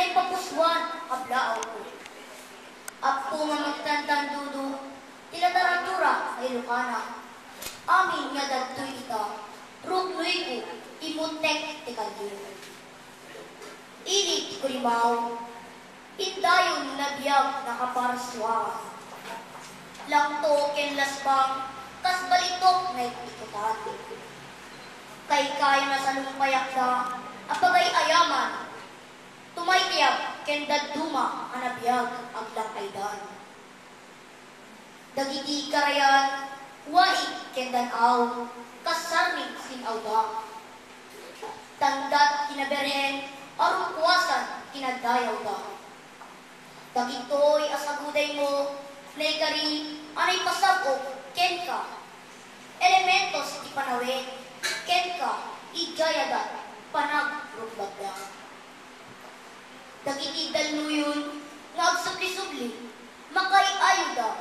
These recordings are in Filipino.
may papuswan, kablaaw ko. Apto nga magtandan dudu, tila taratura ay lukana. Amin nga dagtoy ita, rukloy ko, imuntek tikadyo. Ilit ko limaw, indayon na biyag nakaparaswa. Langto ken lasbang, kas balitok na ikutan. Kay masalumpayak na, apagay ayaman, tumaytiyag ken dadduma anabiyag ang lakaydan. Dagiti karayan, waig ken danaw, kasarnig sinawda. Tangdat kinaberhen, aron kuwasan kinadayaw da. Dagitoy asaguday mo, naikari, anay pasabog, ken ka. Elementos ti panawin, ken ka, ijayadat, panagrugbagda. Dagiti daluyon, nga agsubli-subli, makaiayo da.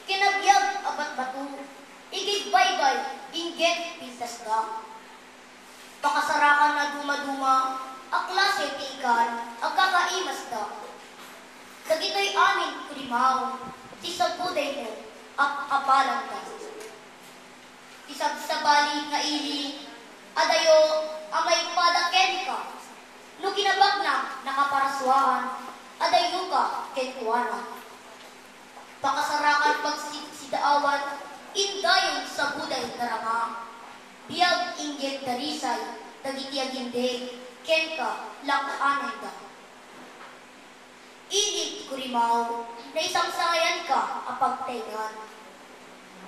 Kinabiyag abat batu, igigbaybay, inget pintas da. Pakasarakan na duma-duma, aklase ti ikan, agkakaimas da. Dagito'y amin kurimaw, ti sabuday mo, at kapalang da. Isagsabali nga ili, adayo, amay padaken ka. No kinabag na nakaparaswaan, adayo ka kentuana. Pakasarakan pagsidaawan, indayon sa buday darama. Biyag inggit darisay, dagiti aginde, ken ka, lakaanan da. Ilit kurimaw, na isang sayan ka, apagtaygan.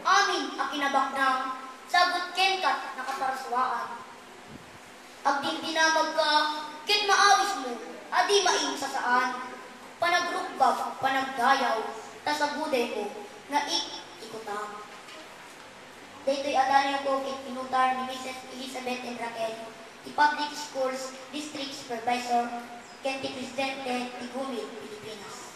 Amin ang kinabaknang, sagot ken ka, nakaparaswaan. Agdindinamag ka, ket maawis mo, adi maing sa saan. Panagrukbab, panagdayaw, tasabuday mo, nga ikutam. Dito'y adanya ko pinutar ni Mrs. Elizabeth and Raquel, the Public Schools District Supervisor, Kenti Presidente, Tigumi, Pilipinas.